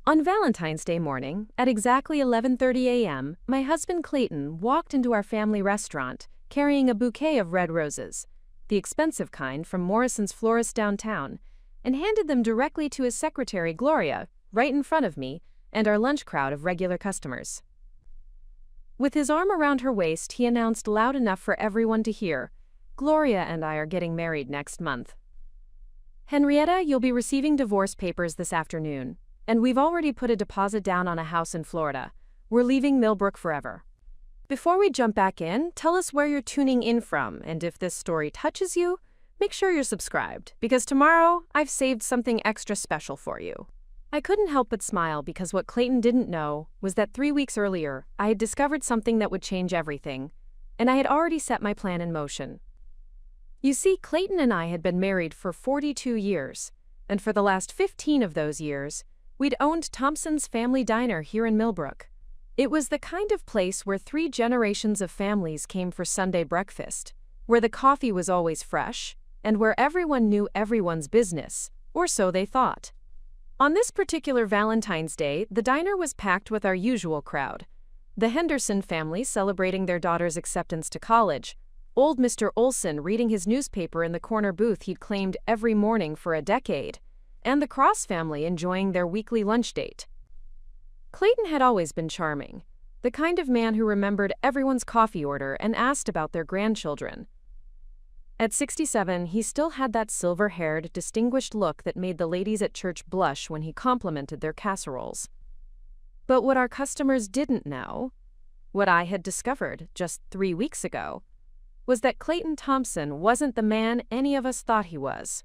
On Valentine's Day morning, at exactly 11:30 a.m., my husband Clayton walked into our family restaurant, carrying a bouquet of red roses, the expensive kind from Morrison's Florist downtown, and handed them directly to his secretary Gloria, right in front of me, and our lunch crowd of regular customers. With his arm around her waist, he announced loud enough for everyone to hear, "Gloria and I are getting married next month. Henrietta, you'll be receiving divorce papers this afternoon. And we've already put a deposit down on a house in Florida. We're leaving Millbrook forever." Before we jump back in, tell us where you're tuning in from, and if this story touches you, make sure you're subscribed, because tomorrow I've saved something extra special for you. I couldn't help but smile because what Clayton didn't know was that 3 weeks earlier, I had discovered something that would change everything, and I had already set my plan in motion. You see, Clayton and I had been married for 42 years, and for the last 15 of those years, we'd owned Thompson's family diner here in Millbrook. It was the kind of place where 3 generations of families came for Sunday breakfast, where the coffee was always fresh, and where everyone knew everyone's business, or so they thought. On this particular Valentine's Day, the diner was packed with our usual crowd. The Henderson family celebrating their daughter's acceptance to college, old Mr. Olsen reading his newspaper in the corner booth he'd claimed every morning for a decade, and the Cross family enjoying their weekly lunch date. Clayton had always been charming, the kind of man who remembered everyone's coffee order and asked about their grandchildren. At 67, he still had that silver-haired, distinguished look that made the ladies at church blush when he complimented their casseroles. But what our customers didn't know, what I had discovered just 3 weeks ago, was that Clayton Thompson wasn't the man any of us thought he was.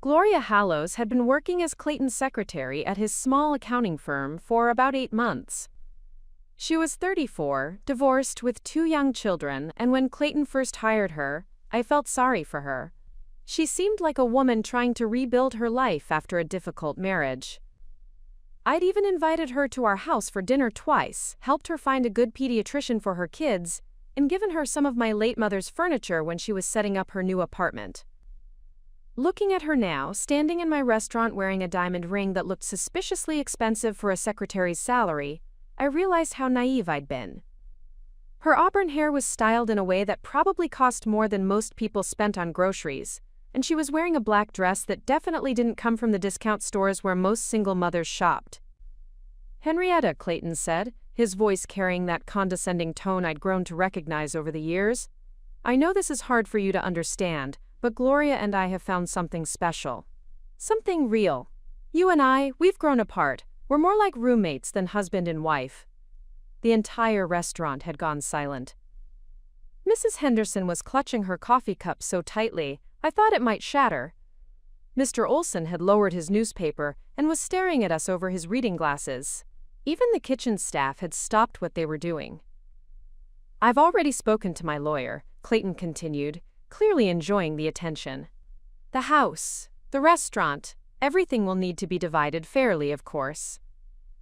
Gloria Hallows had been working as Clayton's secretary at his small accounting firm for about 8 months. She was 34, divorced with 2 young children, and when Clayton first hired her, I felt sorry for her. She seemed like a woman trying to rebuild her life after a difficult marriage. I'd even invited her to our house for dinner twice, helped her find a good pediatrician for her kids, and given her some of my late mother's furniture when she was setting up her new apartment. Looking at her now, standing in my restaurant wearing a diamond ring that looked suspiciously expensive for a secretary's salary, I realized how naive I'd been. Her auburn hair was styled in a way that probably cost more than most people spent on groceries, and she was wearing a black dress that definitely didn't come from the discount stores where most single mothers shopped. "Henrietta," Clayton said, his voice carrying that condescending tone I'd grown to recognize over the years, "I know this is hard for you to understand, but Gloria and I have found something special. Something real. You and I, we've grown apart. We're more like roommates than husband and wife." The entire restaurant had gone silent. Mrs. Henderson was clutching her coffee cup so tightly, I thought it might shatter. Mr. Olsen had lowered his newspaper and was staring at us over his reading glasses. Even the kitchen staff had stopped what they were doing. "I've already spoken to my lawyer," Clayton continued, clearly enjoying the attention. "The house, the restaurant, everything will need to be divided fairly, of course.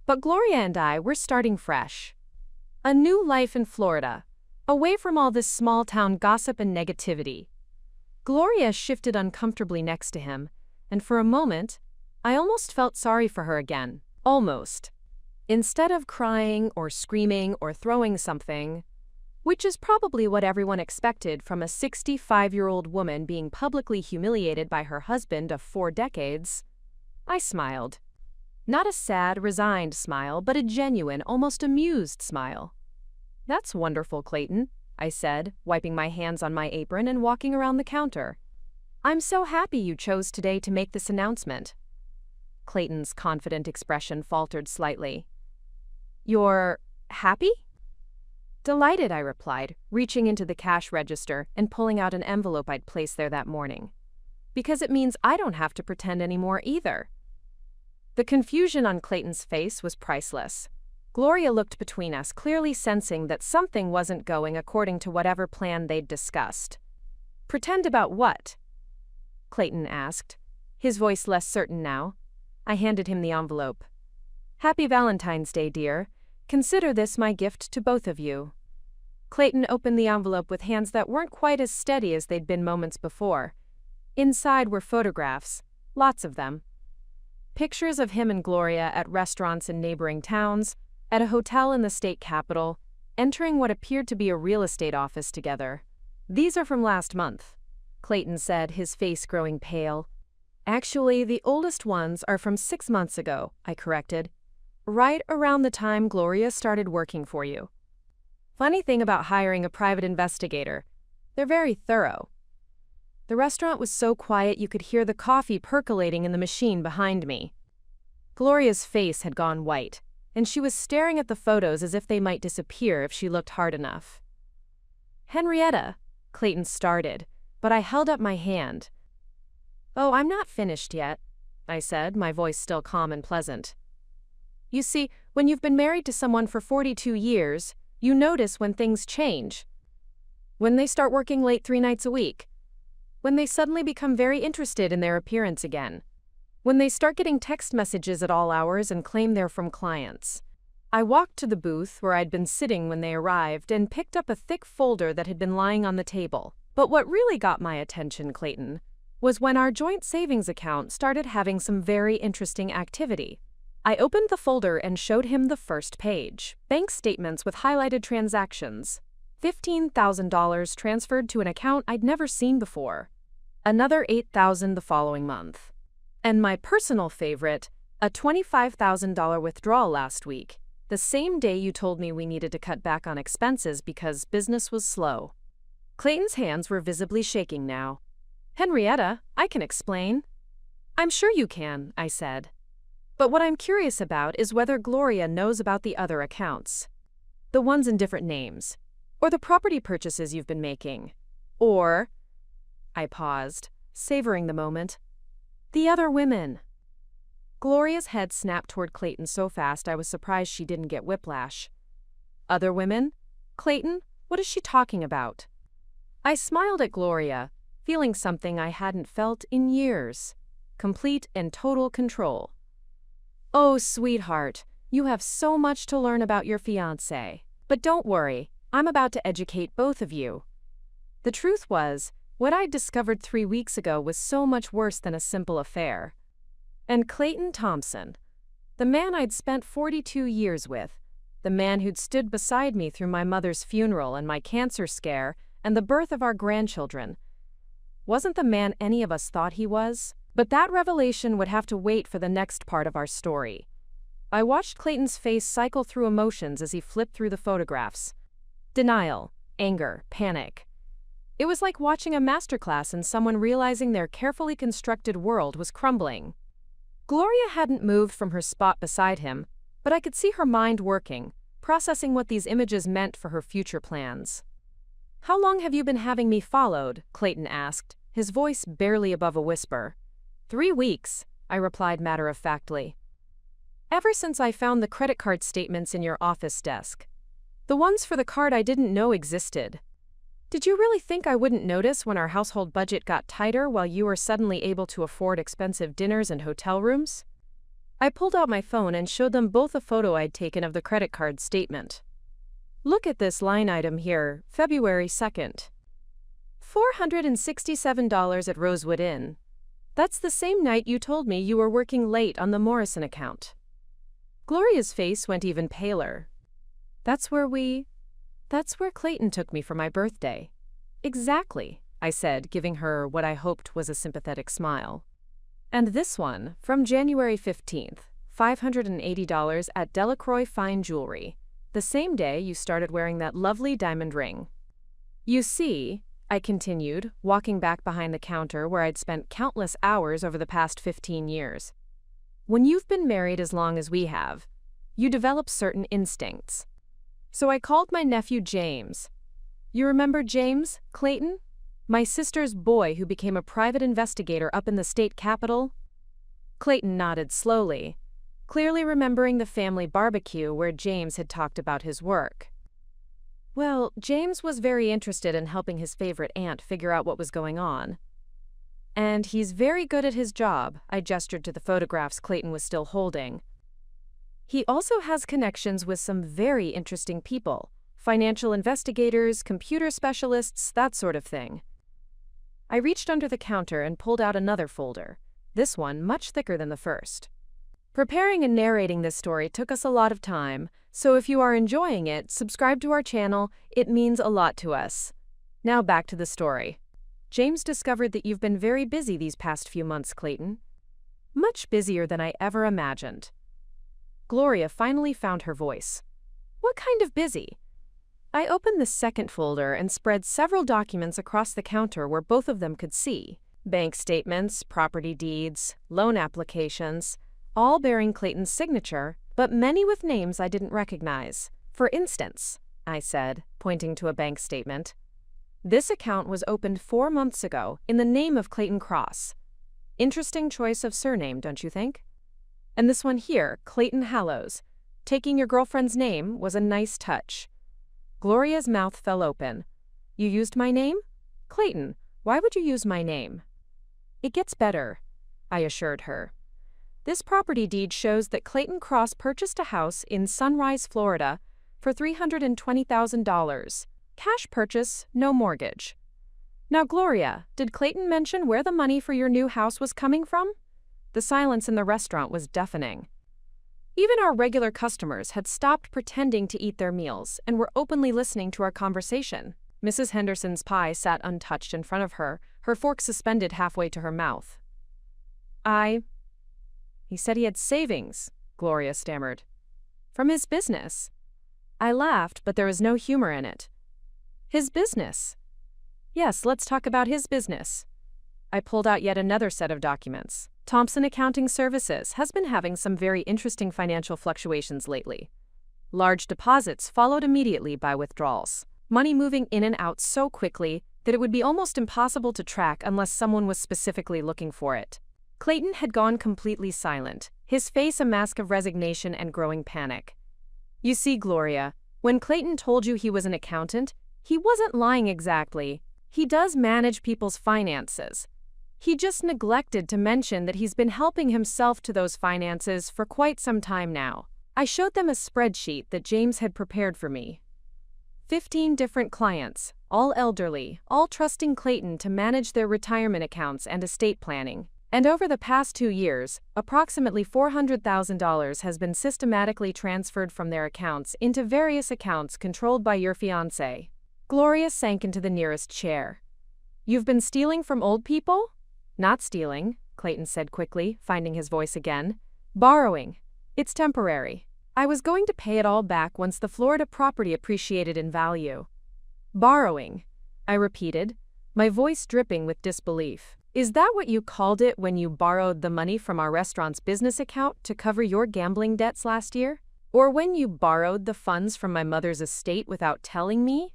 But Gloria and I, we're starting fresh. A new life in Florida, away from all this small-town gossip and negativity." Gloria shifted uncomfortably next to him, and for a moment, I almost felt sorry for her again. Almost. Instead of crying or screaming or throwing something, which is probably what everyone expected from a 65-year-old woman being publicly humiliated by her husband of 4 decades, I smiled. Not a sad, resigned smile, but a genuine, almost amused smile. "That's wonderful, Clayton," I said, wiping my hands on my apron and walking around the counter. "I'm so happy you chose today to make this announcement." Clayton's confident expression faltered slightly. "You're happy?" "Delighted," I replied, reaching into the cash register and pulling out an envelope I'd placed there that morning. "Because it means I don't have to pretend anymore either." The confusion on Clayton's face was priceless. Gloria looked between us, clearly sensing that something wasn't going according to whatever plan they'd discussed. "Pretend about what?" Clayton asked, his voice less certain now. I handed him the envelope. "Happy Valentine's Day, dear. Consider this my gift to both of you." Clayton opened the envelope with hands that weren't quite as steady as they'd been moments before. Inside were photographs, lots of them. Pictures of him and Gloria at restaurants in neighboring towns, at a hotel in the state capital, entering what appeared to be a real estate office together. "These are from last month," Clayton said, his face growing pale. "Actually, the oldest ones are from 6 months ago," I corrected. "Right around the time Gloria started working for you." Funny thing about hiring a private investigator, they're very thorough. The restaurant was so quiet you could hear the coffee percolating in the machine behind me. Gloria's face had gone white, and she was staring at the photos as if they might disappear if she looked hard enough. "Henrietta," Clayton started, but I held up my hand. "Oh, I'm not finished yet," I said, my voice still calm and pleasant. "You see, when you've been married to someone for 42 years, you notice when things change. When they start working late 3 nights a week. When they suddenly become very interested in their appearance again. When they start getting text messages at all hours and claim they're from clients." I walked to the booth where I'd been sitting when they arrived and picked up a thick folder that had been lying on the table. But what really got my attention, Clayton, was when our joint savings account started having some very interesting activity. I opened the folder and showed him the first page. Bank statements with highlighted transactions. $15,000 transferred to an account I'd never seen before. Another $8,000 the following month. And my personal favorite, a $25,000 withdrawal last week, the same day you told me we needed to cut back on expenses because business was slow. Clayton's hands were visibly shaking now. "Henrietta, I can explain." "I'm sure you can," I said. "But what I'm curious about is whether Gloria knows about the other accounts. The ones in different names. Or the property purchases you've been making. Or," I paused, savoring the moment, "the other women." Gloria's head snapped toward Clayton so fast I was surprised she didn't get whiplash. "Other women? Clayton, what is she talking about?" I smiled at Gloria, feeling something I hadn't felt in years. Complete and total control. "Oh, sweetheart, you have so much to learn about your fiancé. But don't worry, I'm about to educate both of you." The truth was, what I'd discovered 3 weeks ago was so much worse than a simple affair. And Clayton Thompson, the man I'd spent 42 years with, the man who'd stood beside me through my mother's funeral and my cancer scare and the birth of our grandchildren, wasn't the man any of us thought he was. But that revelation would have to wait for the next part of our story. I watched Clayton's face cycle through emotions as he flipped through the photographs. Denial, anger, panic. It was like watching a masterclass in someone realizing their carefully constructed world was crumbling. Gloria hadn't moved from her spot beside him, but I could see her mind working, processing what these images meant for her future plans. "How long have you been having me followed?" Clayton asked, his voice barely above a whisper. 3 weeks, I replied matter-of-factly. "Ever since I found the credit card statements in your office desk. The ones for the card I didn't know existed. Did you really think I wouldn't notice when our household budget got tighter while you were suddenly able to afford expensive dinners and hotel rooms?" I pulled out my phone and showed them both a photo I'd taken of the credit card statement. "Look at this line item here, February 2nd. $467 at Rosewood Inn. That's the same night you told me you were working late on the Morrison account." Gloria's face went even paler. That's where Clayton took me for my birthday." "Exactly," I said, giving her what I hoped was a sympathetic smile. "And this one, from January 15th, $580 at Delacroix Fine Jewelry, the same day you started wearing that lovely diamond ring." "You see," I continued, walking back behind the counter where I'd spent countless hours over the past 15 years. "When you've been married as long as we have, you develop certain instincts. So I called my nephew James. You remember James, Clayton? My sister's boy who became a private investigator up in the state capitol?" Clayton nodded slowly, clearly remembering the family barbecue where James had talked about his work. "Well, James was very interested in helping his favorite aunt figure out what was going on. And he's very good at his job," I gestured to the photographs Clayton was still holding. "He also has connections with some very interesting people, financial investigators, computer specialists, that sort of thing." I reached under the counter and pulled out another folder, this one much thicker than the first. Preparing and narrating this story took us a lot of time, so if you are enjoying it, subscribe to our channel. It means a lot to us. Now back to the story. James discovered that you've been very busy these past few months, Clayton. Much busier than I ever imagined. Gloria finally found her voice. What kind of busy? I opened the second folder and spread several documents across the counter where both of them could see. Bank statements, property deeds, loan applications, all bearing Clayton's signature, but many with names I didn't recognize. For instance, I said, pointing to a bank statement, this account was opened 4 months ago in the name of Clayton Cross. Interesting choice of surname, don't you think? And this one here, Clayton Hallows. Taking your girlfriend's name was a nice touch. Gloria's mouth fell open. You used my name? Clayton, why would you use my name? It gets better, I assured her. This property deed shows that Clayton Cross purchased a house in Sunrise, Florida for $320,000. Cash purchase, no mortgage. Now, Gloria, did Clayton mention where the money for your new house was coming from? The silence in the restaurant was deafening. Even our regular customers had stopped pretending to eat their meals and were openly listening to our conversation. Mrs. Henderson's pie sat untouched in front of her, her fork suspended halfway to her mouth. He said he had savings, Gloria stammered. From his business. I laughed, but there was no humor in it. His business? Yes, let's talk about his business. I pulled out yet another set of documents. Thompson Accounting Services has been having some very interesting financial fluctuations lately. Large deposits followed immediately by withdrawals. Money moving in and out so quickly that it would be almost impossible to track unless someone was specifically looking for it. Clayton had gone completely silent, his face a mask of resignation and growing panic. You see, Gloria, when Clayton told you he was an accountant, he wasn't lying exactly. He does manage people's finances. He just neglected to mention that he's been helping himself to those finances for quite some time now. I showed them a spreadsheet that James had prepared for me. 15 different clients, all elderly, all trusting Clayton to manage their retirement accounts and estate planning. And over the past 2 years, approximately $400,000 has been systematically transferred from their accounts into various accounts controlled by your fiancé. Gloria sank into the nearest chair. You've been stealing from old people? Not stealing, Clayton said quickly, finding his voice again. Borrowing. It's temporary. I was going to pay it all back once the Florida property appreciated in value. Borrowing, I repeated, my voice dripping with disbelief. Is that what you called it when you borrowed the money from our restaurant's business account to cover your gambling debts last year? Or when you borrowed the funds from my mother's estate without telling me?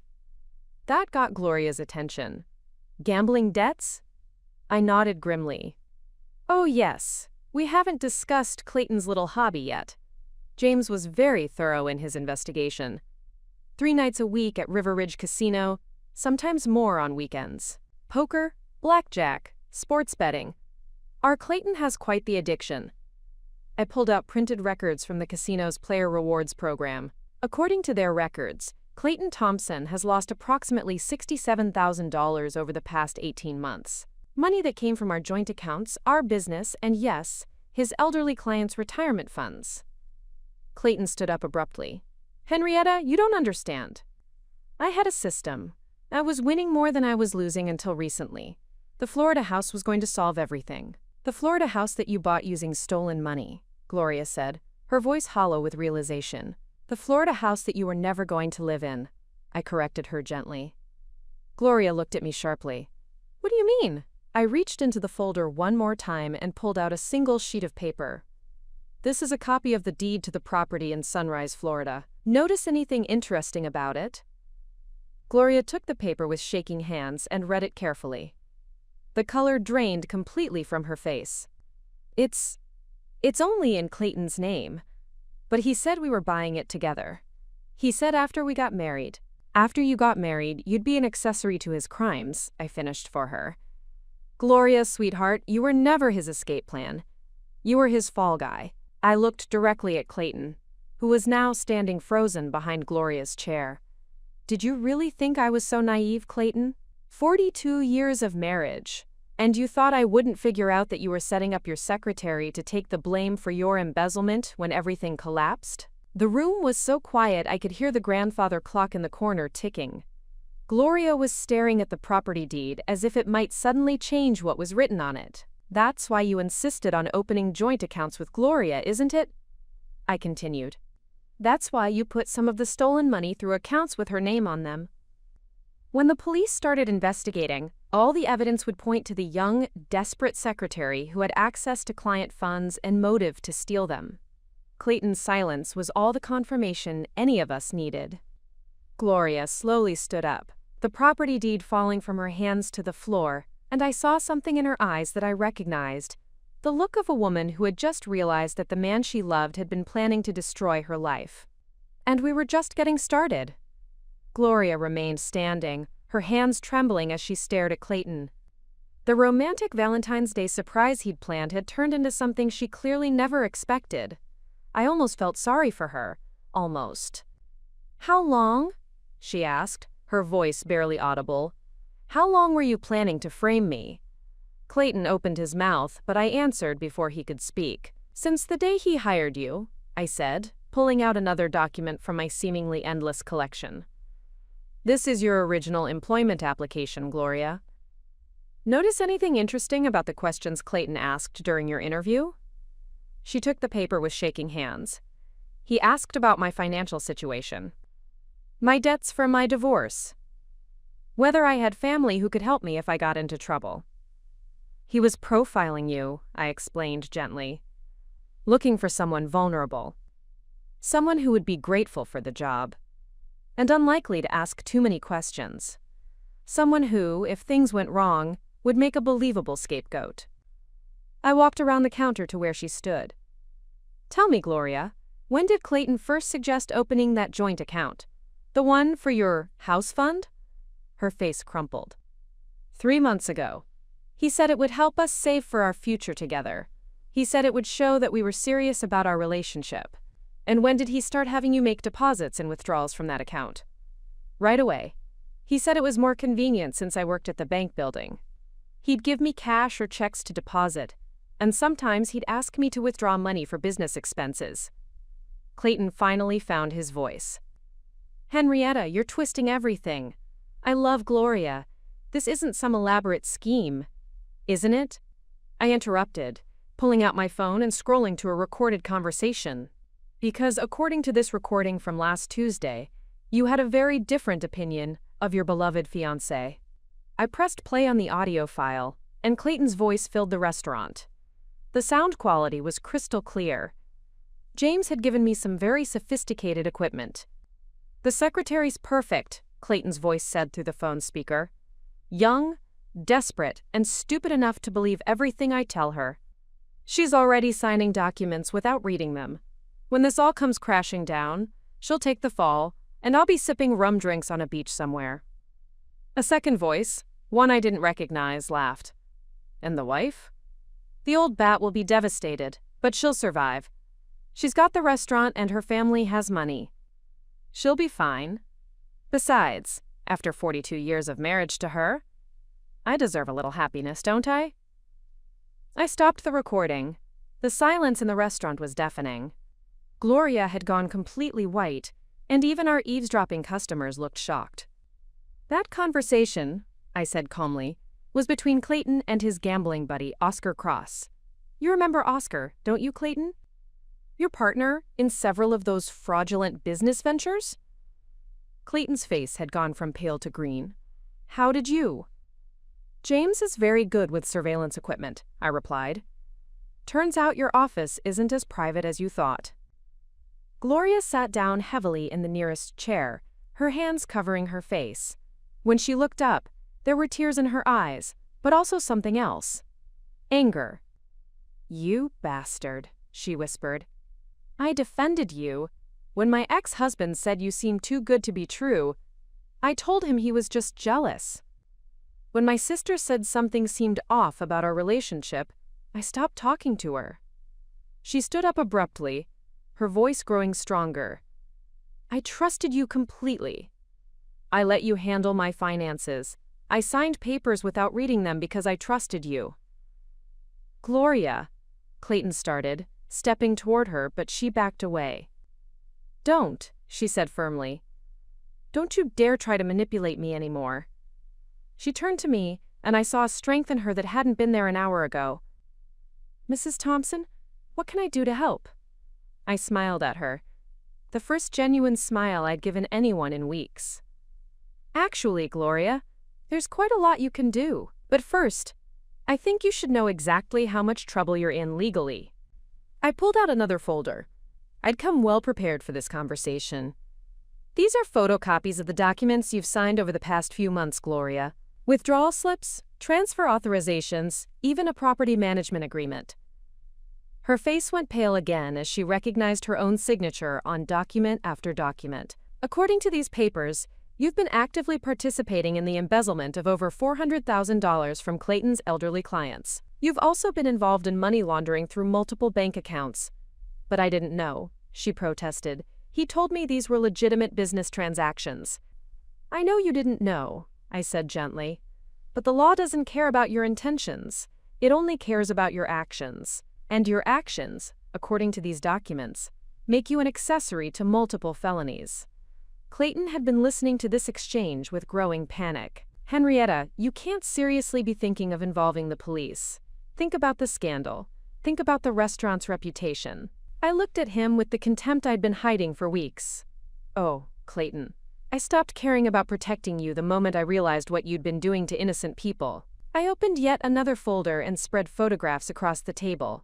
That got Gloria's attention. Gambling debts? I nodded grimly. Oh yes, we haven't discussed Clayton's little hobby yet. James was very thorough in his investigation. 3 nights a week at River Ridge Casino, sometimes more on weekends. Poker, blackjack, sports betting. Our Clayton has quite the addiction. I pulled out printed records from the casino's player rewards program. According to their records, Clayton Thompson has lost approximately $67,000 over the past 18 months. Money that came from our joint accounts, our business, and yes, his elderly clients' retirement funds. Clayton stood up abruptly. Henrietta, you don't understand. I had a system. I was winning more than I was losing until recently. The Florida house was going to solve everything. The Florida house that you bought using stolen money, Gloria said, her voice hollow with realization. The Florida house that you were never going to live in, I corrected her gently. Gloria looked at me sharply. What do you mean? I reached into the folder one more time and pulled out a single sheet of paper. This is a copy of the deed to the property in Sunrise, Florida. Notice anything interesting about it? Gloria took the paper with shaking hands and read it carefully. The color drained completely from her face. It's only in Clayton's name. But he said we were buying it together. He said after we got married. After you got married, you'd be an accessory to his crimes, I finished for her. Gloria, sweetheart, you were never his escape plan. You were his fall guy. I looked directly at Clayton, who was now standing frozen behind Gloria's chair. Did you really think I was so naive, Clayton? 42 years of marriage. And you thought I wouldn't figure out that you were setting up your secretary to take the blame for your embezzlement when everything collapsed? The room was so quiet I could hear the grandfather clock in the corner ticking. Gloria was staring at the property deed as if it might suddenly change what was written on it. That's why you insisted on opening joint accounts with Gloria, isn't it? I continued. That's why you put some of the stolen money through accounts with her name on them. When the police started investigating, all the evidence would point to the young, desperate secretary who had access to client funds and motive to steal them. Clayton's silence was all the confirmation any of us needed. Gloria slowly stood up, the property deed falling from her hands to the floor, and I saw something in her eyes that I recognized, the look of a woman who had just realized that the man she loved had been planning to destroy her life. And we were just getting started. Gloria remained standing, her hands trembling as she stared at Clayton. The romantic Valentine's Day surprise he'd planned had turned into something she clearly never expected. I almost felt sorry for her. Almost. "How long?" she asked, her voice barely audible. "How long were you planning to frame me?" Clayton opened his mouth, but I answered before he could speak. "Since the day he hired you," I said, pulling out another document from my seemingly endless collection. "This is your original employment application, Gloria. Notice anything interesting about the questions Clayton asked during your interview?" She took the paper with shaking hands. "He asked about my financial situation, my debts from my divorce, whether I had family who could help me if I got into trouble. He was profiling you," I explained gently, "looking for someone vulnerable, someone who would be grateful for the job, and unlikely to ask too many questions, someone who, if things went wrong, would make a believable scapegoat." I walked around the counter to where she stood. "Tell me, Gloria, when did Clayton first suggest opening that joint account? The one for your house fund?" Her face crumpled. 3 months ago. He said it would help us save for our future together. He said it would show that we were serious about our relationship. And when did he start having you make deposits and withdrawals from that account? Right away. He said it was more convenient since I worked at the bank building. He'd give me cash or checks to deposit, and sometimes he'd ask me to withdraw money for business expenses. Clayton finally found his voice. "Henrietta, you're twisting everything. I love Gloria. This isn't some elaborate scheme, isn't it?" I interrupted, pulling out my phone and scrolling to a recorded conversation. "Because according to this recording from last Tuesday, you had a very different opinion of your beloved fiancé." I pressed play on the audio file, and Clayton's voice filled the restaurant. The sound quality was crystal clear. James had given me some very sophisticated equipment. "The secretary's perfect," Clayton's voice said through the phone speaker. "Young, desperate, and stupid enough to believe everything I tell her. She's already signing documents without reading them. When this all comes crashing down, she'll take the fall, and I'll be sipping rum drinks on a beach somewhere." A second voice, one I didn't recognize, laughed. "And the wife? The old bat will be devastated, but she'll survive. She's got the restaurant and her family has money. She'll be fine. Besides, after 42 years of marriage to her, I deserve a little happiness, don't I?" I stopped the recording. The silence in the restaurant was deafening. Gloria had gone completely white, and even our eavesdropping customers looked shocked. "That conversation," I said calmly, "was between Clayton and his gambling buddy, Oscar Cross. You remember Oscar, don't you, Clayton? Your partner in several of those fraudulent business ventures?" Clayton's face had gone from pale to green. "How did you?" "James is very good with surveillance equipment," I replied. "Turns out your office isn't as private as you thought." Gloria sat down heavily in the nearest chair, her hands covering her face. When she looked up, there were tears in her eyes, but also something else. Anger. "You bastard," she whispered. "I defended you. When my ex-husband said you seemed too good to be true, I told him he was just jealous. When my sister said something seemed off about our relationship, I stopped talking to her." She stood up abruptly, her voice growing stronger. "I trusted you completely. I let you handle my finances. I signed papers without reading them because I trusted you." "Gloria," Clayton started, stepping toward her, but she backed away. "Don't," she said firmly. "Don't you dare try to manipulate me anymore." She turned to me, and I saw a strength in her that hadn't been there an hour ago. "Mrs. Thompson, what can I do to help?" I smiled at her, the first genuine smile I'd given anyone in weeks. "Actually, Gloria, there's quite a lot you can do. But first, I think you should know exactly how much trouble you're in legally." I pulled out another folder. I'd come well prepared for this conversation. "These are photocopies of the documents you've signed over the past few months, Gloria. Withdrawal slips, transfer authorizations, even a property management agreement." Her face went pale again as she recognized her own signature on document after document. "According to these papers, you've been actively participating in the embezzlement of over $400,000 from Clayton's elderly clients. You've also been involved in money laundering through multiple bank accounts." "But I didn't know," she protested. "He told me these were legitimate business transactions." "I know you didn't know," I said gently. "But the law doesn't care about your intentions. It only cares about your actions. And your actions, according to these documents, make you an accessory to multiple felonies." Clayton had been listening to this exchange with growing panic. "Henrietta, you can't seriously be thinking of involving the police. Think about the scandal. Think about the restaurant's reputation." I looked at him with the contempt I'd been hiding for weeks. "Oh, Clayton, I stopped caring about protecting you the moment I realized what you'd been doing to innocent people." I opened yet another folder and spread photographs across the table.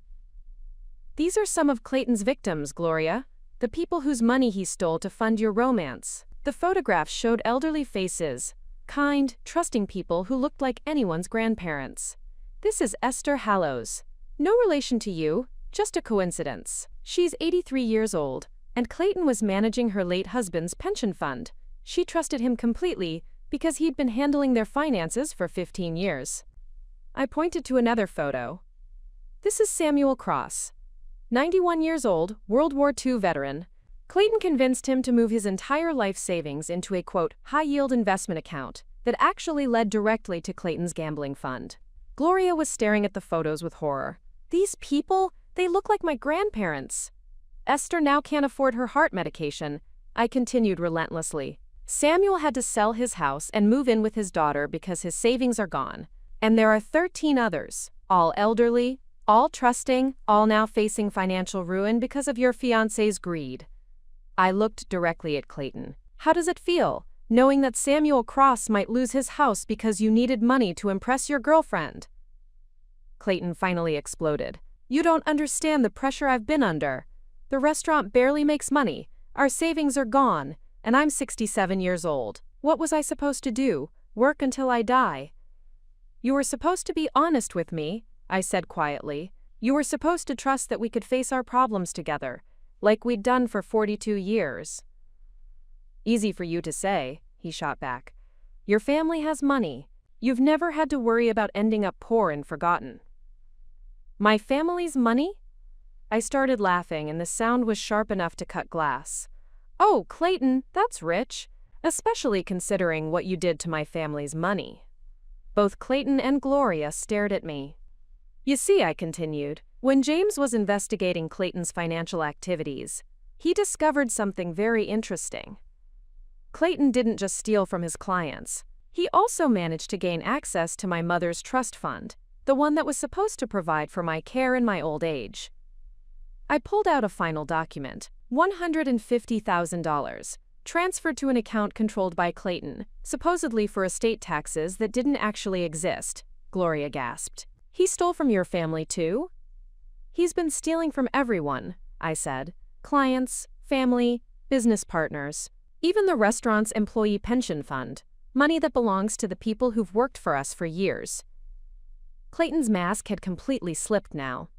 "These are some of Clayton's victims, Gloria. The people whose money he stole to fund your romance." The photographs showed elderly faces, kind, trusting people who looked like anyone's grandparents. "This is Esther Hallows. No relation to you, just a coincidence. She's 83 years old, and Clayton was managing her late husband's pension fund. She trusted him completely because he'd been handling their finances for 15 years. I pointed to another photo. "This is Samuel Cross. 91 years old, World War II veteran. Clayton convinced him to move his entire life savings into a, quote, high-yield investment account that actually led directly to Clayton's gambling fund." Gloria was staring at the photos with horror. "These people, they look like my grandparents." "Esther now can't afford her heart medication," I continued relentlessly. "Samuel had to sell his house and move in with his daughter because his savings are gone. And there are 13 others, all elderly, all trusting, all now facing financial ruin because of your fiancé's greed." I looked directly at Clayton. "How does it feel, knowing that Samuel Cross might lose his house because you needed money to impress your girlfriend?" Clayton finally exploded. "You don't understand the pressure I've been under. The restaurant barely makes money, our savings are gone, and I'm 67 years old. What was I supposed to do? Work until I die?" "You were supposed to be honest with me," I said quietly. "You were supposed to trust that we could face our problems together, like we'd done for 42 years. "Easy for you to say," he shot back. "Your family has money. You've never had to worry about ending up poor and forgotten." "My family's money?" I started laughing, and the sound was sharp enough to cut glass. "Oh, Clayton, that's rich, especially considering what you did to my family's money." Both Clayton and Gloria stared at me. "You see," I continued, "when James was investigating Clayton's financial activities, he discovered something very interesting. Clayton didn't just steal from his clients. He also managed to gain access to my mother's trust fund, the one that was supposed to provide for my care in my old age." I pulled out a final document, $150,000, transferred to an account controlled by Clayton, supposedly for estate taxes that didn't actually exist. Gloria gasped. "He stole from your family too?" "He's been stealing from everyone," I said. "Clients, family, business partners, even the restaurant's employee pension fund, money that belongs to the people who've worked for us for years." Clayton's mask had completely slipped now.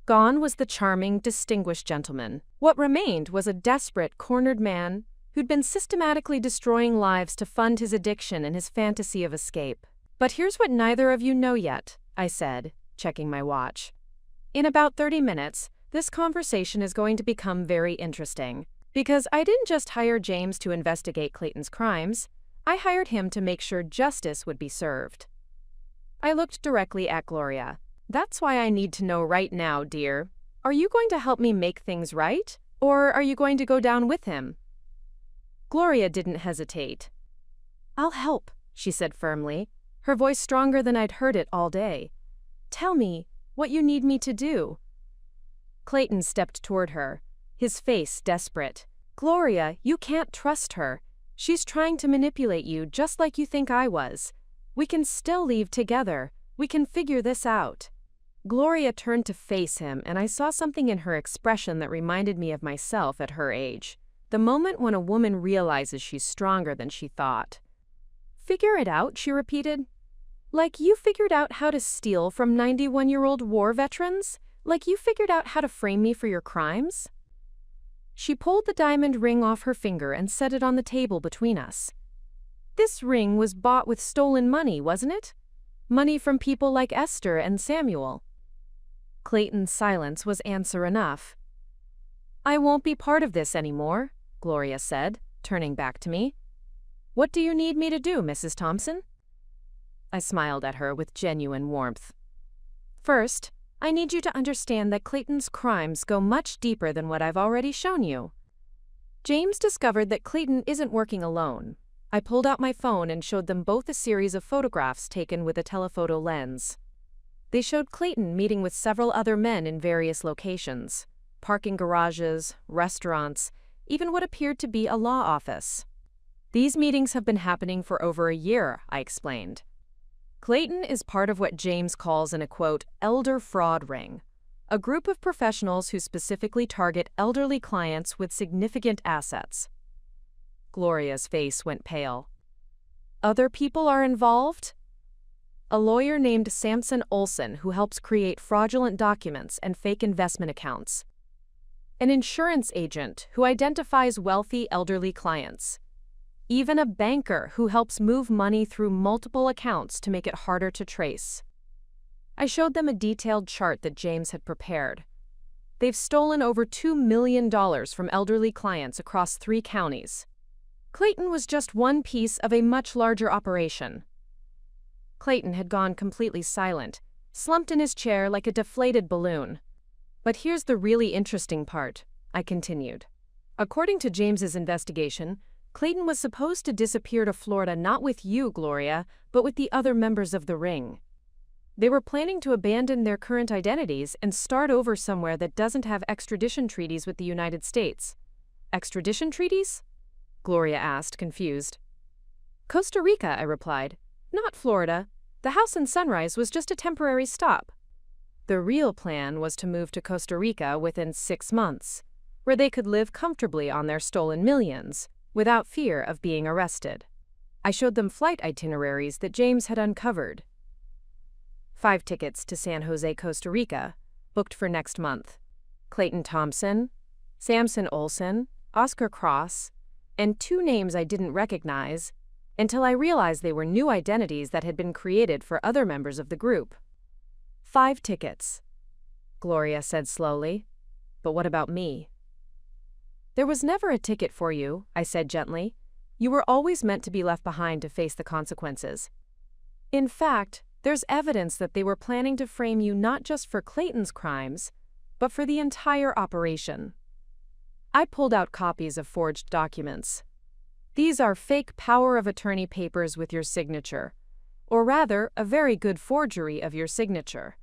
Gone was the charming, distinguished gentleman. What remained was a desperate, cornered man who'd been systematically destroying lives to fund his addiction and his fantasy of escape. "But here's what neither of you know yet," I said, checking my watch. "In about 30 minutes, this conversation is going to become very interesting. Because I didn't just hire James to investigate Clayton's crimes, I hired him to make sure justice would be served. I looked directly at Gloria. That's why I need to know right now, dear. Are you going to help me make things right? Or are you going to go down with him? Gloria didn't hesitate. I'll help, she said firmly, her voice stronger than I'd heard it all day. Tell me what you need me to do. Clayton stepped toward her, his face desperate. Gloria, you can't trust her. She's trying to manipulate you just like you think I was. We can still leave together. We can figure this out. Gloria turned to face him, and I saw something in her expression that reminded me of myself at her age. The moment when a woman realizes she's stronger than she thought. Figure it out, she repeated. Like you figured out how to steal from 91-year-old war veterans? Like you figured out how to frame me for your crimes? She pulled the diamond ring off her finger and set it on the table between us. This ring was bought with stolen money, wasn't it? Money from people like Esther and Samuel. Clayton's silence was answer enough. I won't be part of this anymore, Gloria said, turning back to me. What do you need me to do, Mrs. Thompson? I smiled at her with genuine warmth. First, I need you to understand that Clayton's crimes go much deeper than what I've already shown you. James discovered that Clayton isn't working alone. I pulled out my phone and showed them both a series of photographs taken with a telephoto lens. They showed Clayton meeting with several other men in various locations, parking garages, restaurants, even what appeared to be a law office. These meetings have been happening for over a year, I explained. Clayton is part of what James calls an, quote, elder fraud ring, a group of professionals who specifically target elderly clients with significant assets. Gloria's face went pale. Other people are involved? A lawyer named Olsen who helps create fraudulent documents and fake investment accounts. An insurance agent who identifies wealthy elderly clients. Even a banker who helps move money through multiple accounts to make it harder to trace. I showed them a detailed chart that James had prepared. They've stolen over $2 million from elderly clients across 3 counties. Clayton was just one piece of a much larger operation. Clayton had gone completely silent, slumped in his chair like a deflated balloon. But here's the really interesting part, I continued. According to James's investigation, Clayton was supposed to disappear to Florida not with you, Gloria, but with the other members of the ring. They were planning to abandon their current identities and start over somewhere that doesn't have extradition treaties with the United States. Extradition treaties? Gloria asked, confused. Costa Rica, I replied. Not Florida. The house in Sunrise was just a temporary stop. The real plan was to move to Costa Rica within 6 months, where they could live comfortably on their stolen millions, without fear of being arrested. I showed them flight itineraries that James had uncovered. 5 tickets to San Jose, Costa Rica, booked for next month. Clayton Thompson, Samson Olsen, Oscar Cross, and 2 names I didn't recognize, until I realized they were new identities that had been created for other members of the group. 5 tickets, Gloria said slowly. But what about me? There was never a ticket for you, I said gently. You were always meant to be left behind to face the consequences. In fact, there's evidence that they were planning to frame you not just for Clayton's crimes, but for the entire operation. I pulled out copies of forged documents. These are fake power of attorney papers with your signature, or rather, a very good forgery of your signature.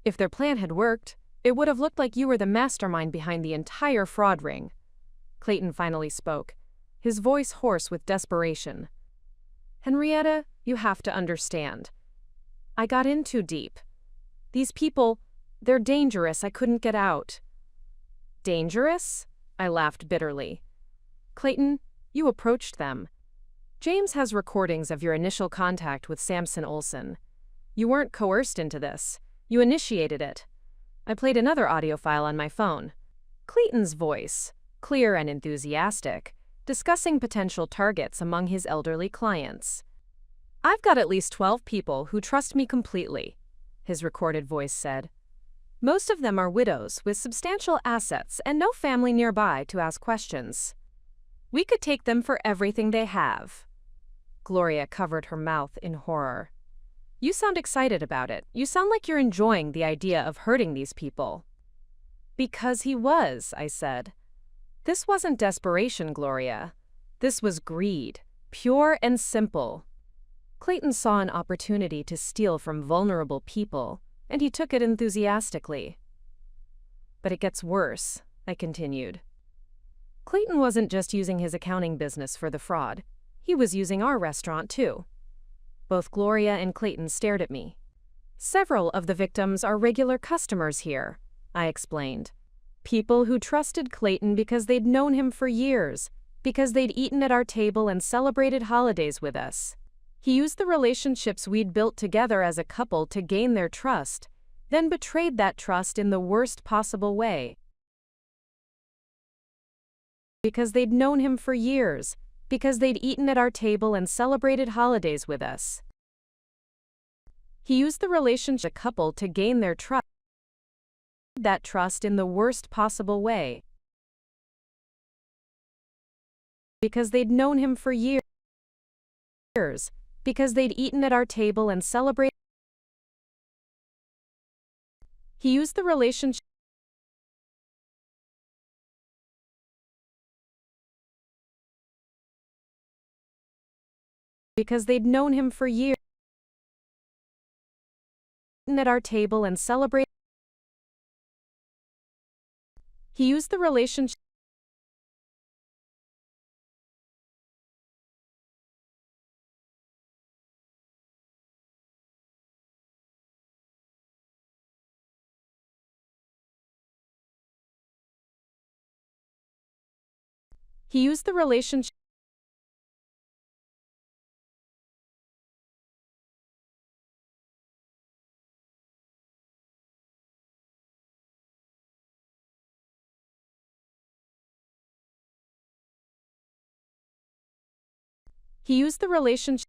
If their plan had worked, it would have looked like you were the mastermind behind the entire fraud ring. Clayton finally spoke, his voice hoarse with desperation. Henrietta, you have to understand. I got in too deep. These people, they're dangerous. I couldn't get out. Dangerous? I laughed bitterly. Clayton, you approached them. James has recordings of your initial contact with Samson Olsen. You weren't coerced into this. You initiated it. I played another audio file on my phone. Clayton's voice, clear and enthusiastic, discussing potential targets among his elderly clients. I've got at least 12 people who trust me completely, his recorded voice said. Most of them are widows with substantial assets and no family nearby to ask questions. We could take them for everything they have. Gloria covered her mouth in horror. You sound excited about it. You sound like you're enjoying the idea of hurting these people. Because he was, I said. This wasn't desperation, Gloria. This was greed, pure and simple. Clayton saw an opportunity to steal from vulnerable people, and he took it enthusiastically. But it gets worse, I continued. Clayton wasn't just using his accounting business for the fraud. He was using our restaurant, too. Both Gloria and Clayton stared at me. Several of the victims are regular customers here, I explained. People who trusted Clayton because they'd known him for years, because they'd eaten at our table and celebrated holidays with us. He used the relationships we'd built together as a couple to gain their trust, then betrayed that trust in the worst possible way. Because they'd known him for years, because they'd eaten at our table and celebrated holidays with us. He used the relationship as a couple to gain their trust, that trust in the worst possible way. Because they'd known him for years, because they'd eaten at our table and celebrated. He used the relationship because they'd known him for years, eaten at our table and celebrated. He used the relationship He used the relationship He used the relationship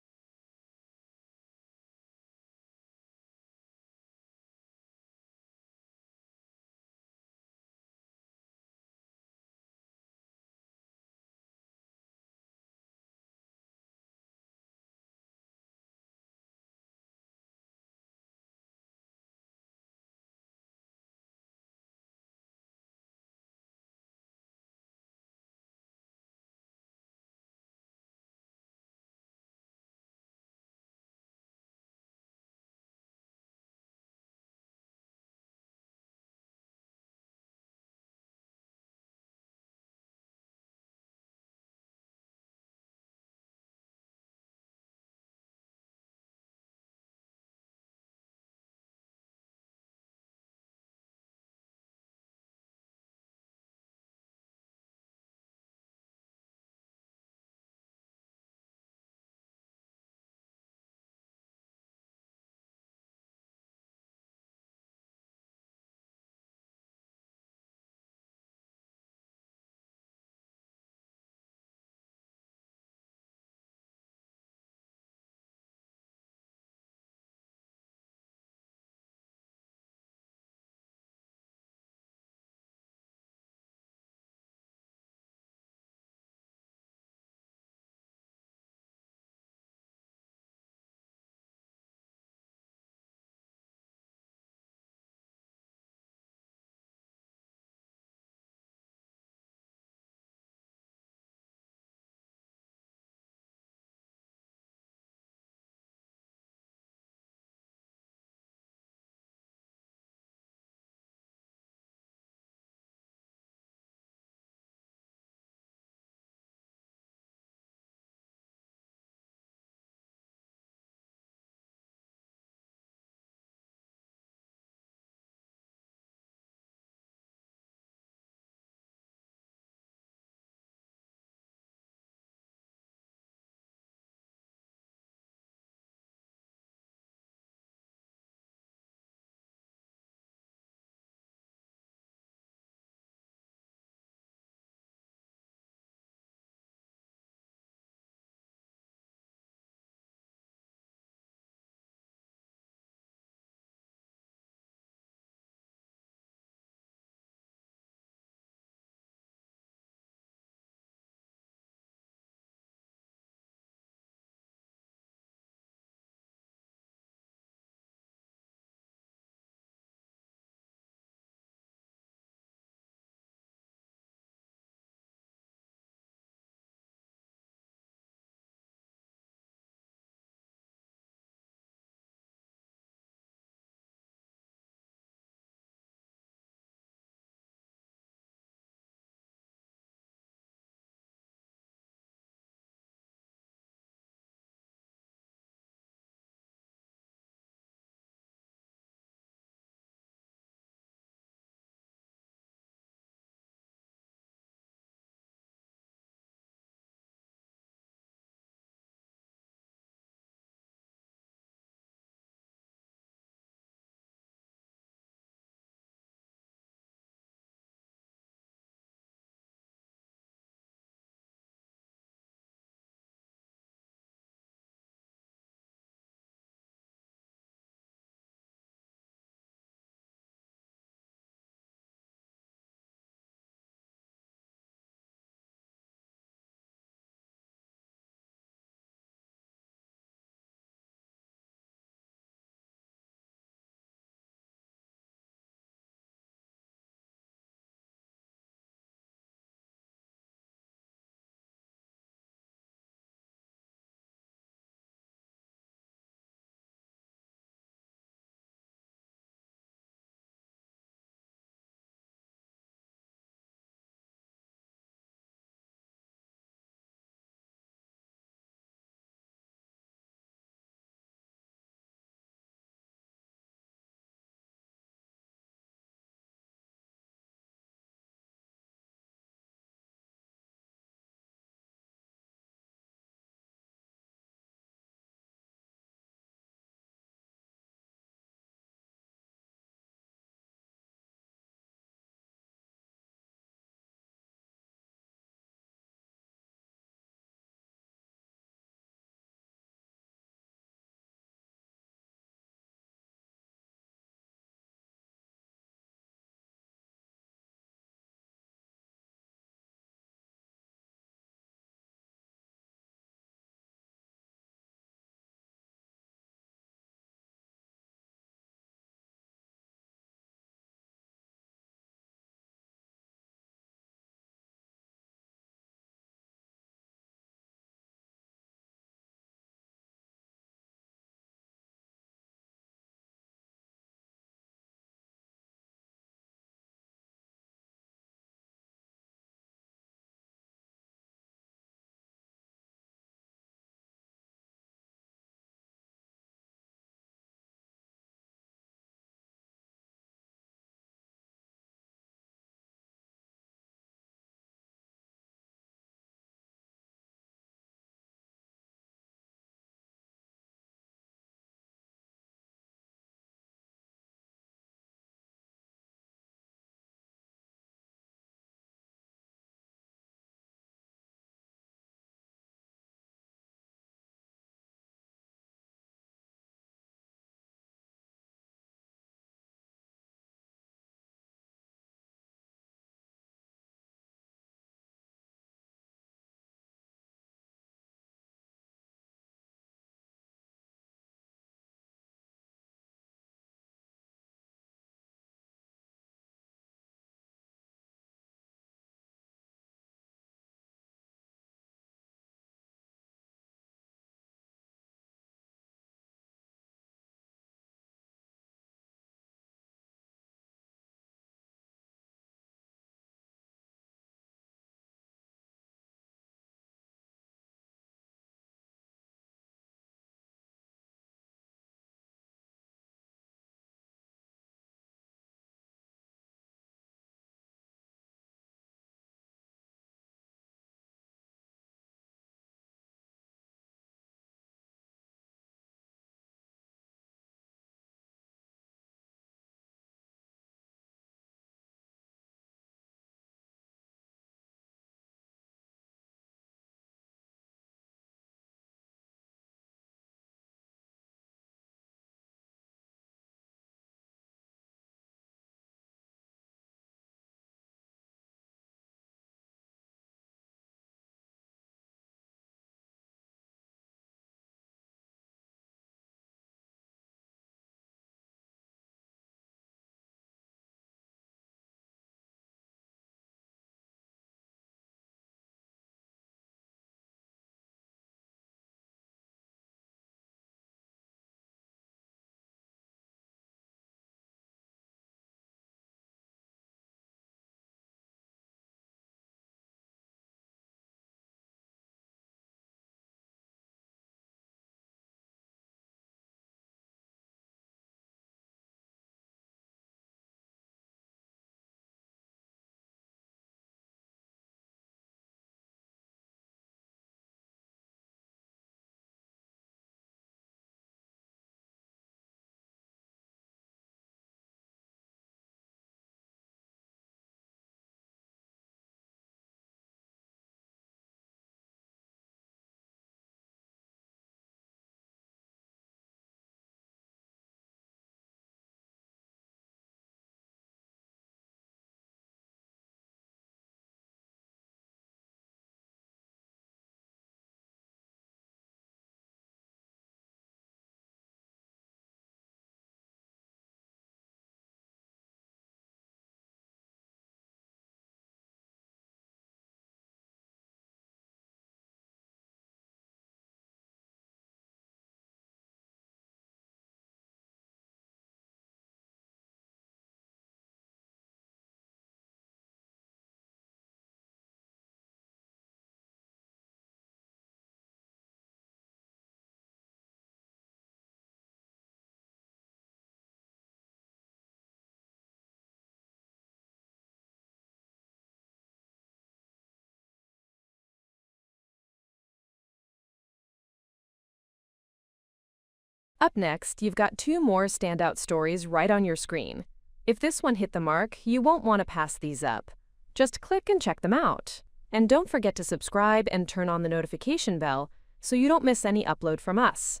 Up next, you've got two more standout stories right on your screen. If this one hit the mark, you won't want to pass these up. Just click and check them out. And don't forget to subscribe and turn on the notification bell so you don't miss any upload from us.